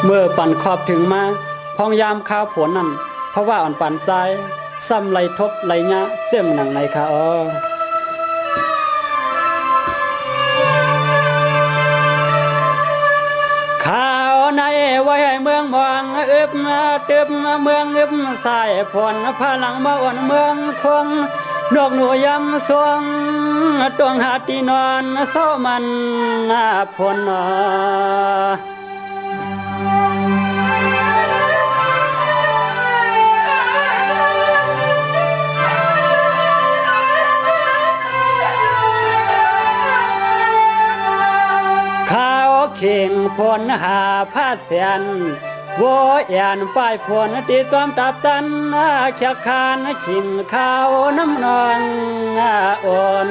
เมื่อปั่นขอบถึงมาพองยามข้าวผลนั่นเพราะว่าอ่อนปั่นใจซ้ำไหลทบไหลยะเจ้มหนังในค่ะข้าวในไว้ให้เมืองมองอึบตึบเมืองอึบสายผลพลังมาอ่อนเมืองคงนกหนูยำสวงตวงหาตีนอนโซมันผลเข่งพลหาผ้าเสียนโวแอนป้ายพลตีจอมตับตันเขียคานขิงข้าวน้ำนองอ่อน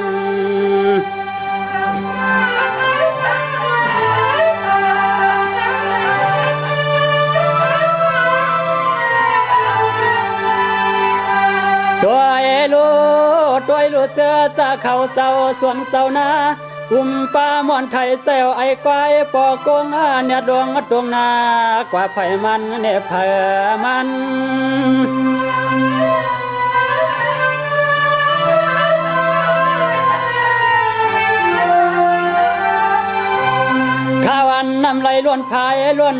ตัวลูเจอจะเข้าเจ้าส่วนเจ้านาป้ามอนไทยเซลไอ้ควายปอกงเนี่ยดวงตรงนากว่าไผ่มันเนี่ยเผอมันข้าวันน้ำไหลล้วนพายล้วน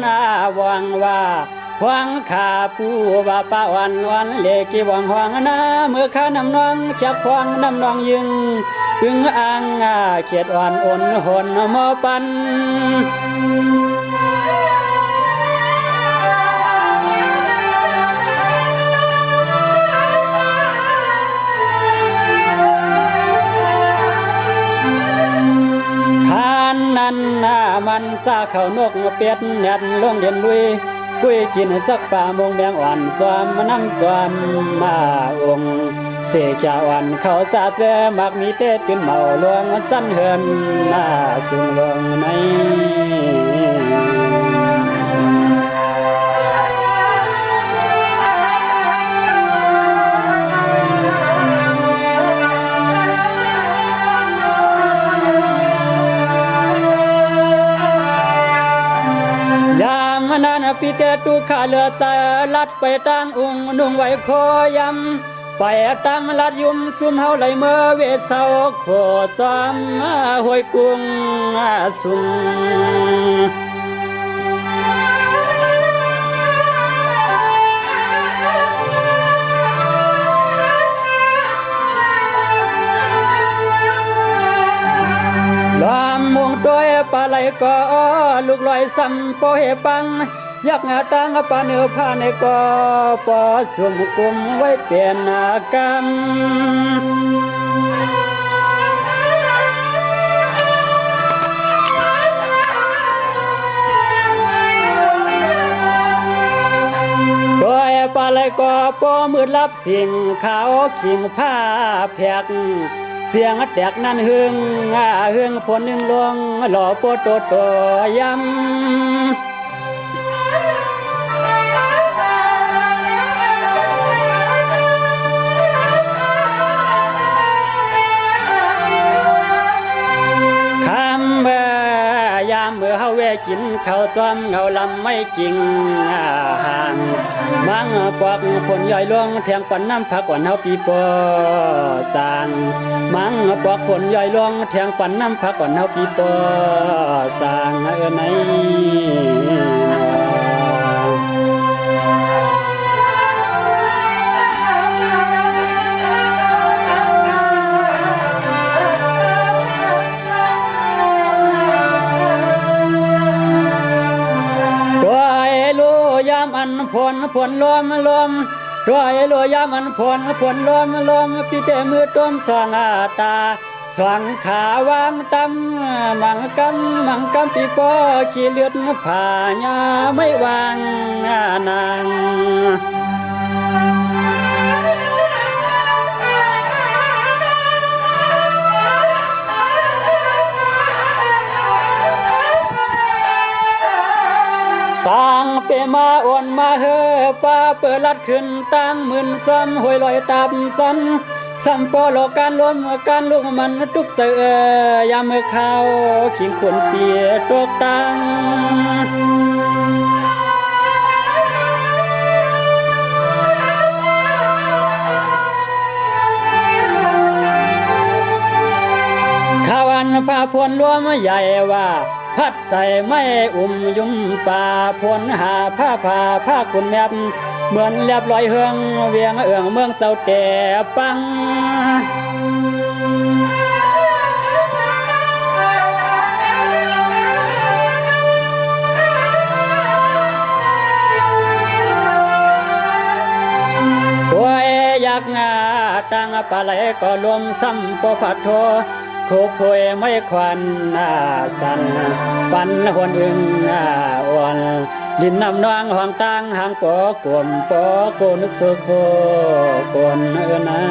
หวังว่าหวังขาผู้ว่าป้าวันเลกีหวังหวังนะเมื่อข้าน้ำนองจับหวังน้ำนองยึงพึงอ่างเขียดอ่อนอ่อนหนมอปันทานนั้นมันซาเขานกเป็ดแนดลงเด่นลุยกุยกินสักป่ามงแดงอ่อนสวมน้ำสวมมาองเสกจาวันเขาสาเสมักมีเตตื่นเมาลวงสั้นเหินสูงลงในนั่นปีเตตุขาเลือใจลัดไปตั้งองค์นุ่งไว้คอยำไปตั้งลัดยุ่มซุ่มเฮาไหลเมื่อเวเสาโคซ้ำห้วยกุ้งสุ่มลำมงด้วยปลาไหลก็ลูกลอยซ้ำโปเหปังยักงาตังปาเนื้อผ้าในกอปอสุ่มกุมไว้เปลี่ยนกรรมด้วยปลาไหลก็ปอมืดลับสิ่งขาวขิงผ้าแผกเสียงแตกนั่นหึงผลหนึ่งลวงหล่อปวดตัวยำคำยามเมื่อเฮาแวกินข้าวต้มเงาลำไม่จริงห่างมังปอกผลย่อยลงแทงปันน้ำผักก่อนเฮาปีปอสางมังปอกผลย่อยลงแทงปันน้ำผักก่อนเฮาปีปอสางไหนอันผลลมรอยลอยามอันผลลมปีเตมือต้มสองตาสองขาวางตำมังกำปีปอขี้เลือดผ่ายาไม่วางนางสางเปมาอ่อนมาเฮป้าเปิดลัดขึ้นตั้งมื่นซ้ำห้วยลอยตับซ้ำปอหลอกการล้มการลุกมันทุกเสือยามเมื่อเข้าขิงขวนเปียตกตัง พาพวนรวมใหญ่ว่าพัดใส่ไม่ยุ่มป่าพวนหาผ้าคุณแมบเหมือนเรียบร้อยเฮืองเวียงเอื้องเมืองเต่าแต่ปังตัวอยากงาตั้งปลาไหลก็รวมซ้ำปผัดโทโคพวยไม่ควันสันปันหวนอึงอ่อนลินน้ำนองห้องตั้งหางปอกลมปอโกนึกสุโคกนนา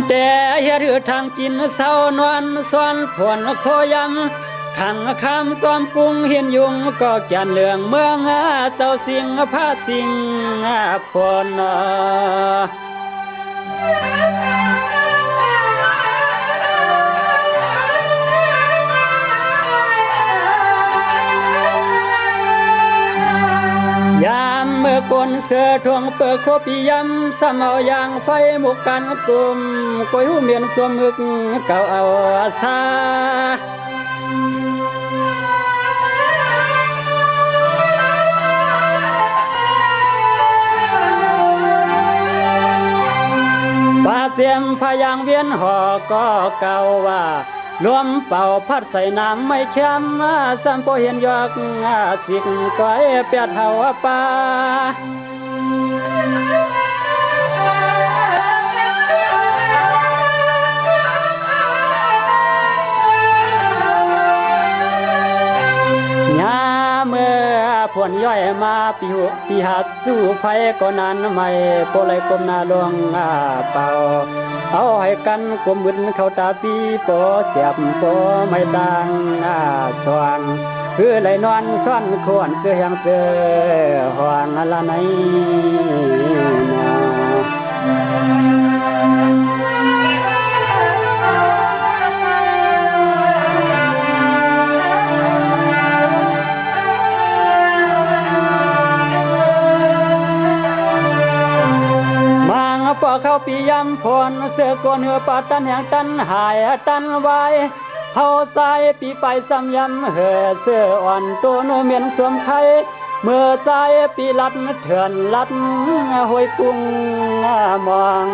แต่เฮือทางกินเศร้านวลซ้อนผลโคยำทางคำซ้อมกุ้งเห็นยุงก็แก่นเหลืองเมืองเจ้าสิงผ้าสิงพลยามเมื่อกนเสือทวงเปิดโคปียำสมเอายางไฟหมุกกันกลุ่มกวยหูเมียนสวมมึกเก่าเอาซาป่าเตรียมพยางเวียนห่อก็เก่าว่ารวมเป่าพัดใส่น้ำไม่ช้ำสัมโพเห็นยอกสิกก้อยเปียดเห่าป่ายาเมื่อผลย่อยมาปีหัดสู้ไฟก็นานไม่โปเลยกลมหน้าลวงเป่าเอาให้กันกลมมึนเข้าตาปีโปเสียบโปไม่ดังสว่างคือไหลนอนซ่อนขวนเสื้อแหงเสื้อห่วงละไหนปอเข้าปียำพรเสือกวนเหือปาตันแห่งตันหายตันไว้เฮาใจปีไปซ้ำยำเหือเสืออ่อนตัวโนเมียนสวมไข่เมื่อใจปีลัดเถื่อนลัดห้วยกุ้งมอง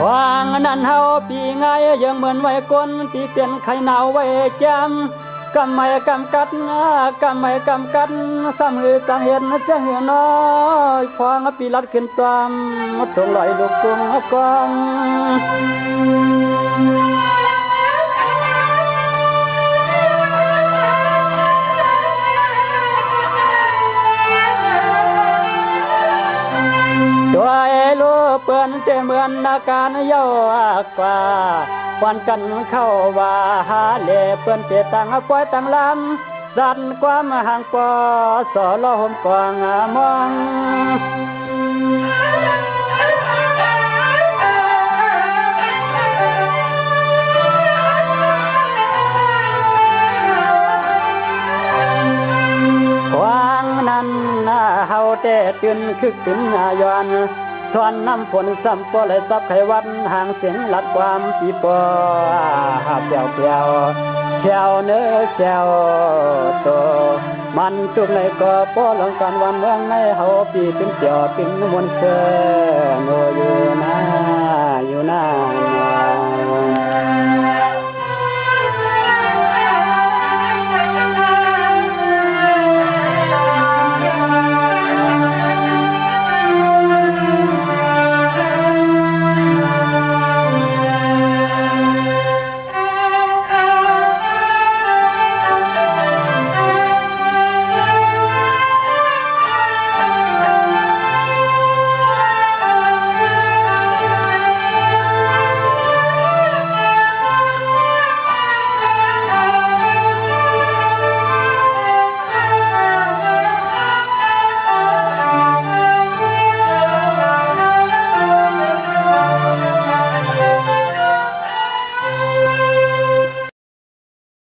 วางนั่นเฮาปีไงยังเหมือนไว้ก้นปีเตียนไข่หนาวไว้จำกำไม่กำกัดซ้ำหือต่างเห็นจะเหือน้อยควางปีลัดขึ้นตามตรงลอยลูกกุ้งกองตัวลูเปื่อนเจเหมือนอาการเย้ากว่าวันกันเข้าว่าหาเล่เปื่อนเตตังปล่อยตังลำดันความห่างปอสอล้อห่มกวางมองวางนั้นเฮาแต่ตื่นคึกตื่นย้อนสวนน้ำฝนซ้ำปอเลยซับไขวันห่างเสียงหลัดความปีปอหาเปียวแขวเนื้อแขวโตมันจุกในก็ปอหลังการวันเมืองในเฮาปีเป็นเปียวเป็นมวลเสือโนอยู่นะ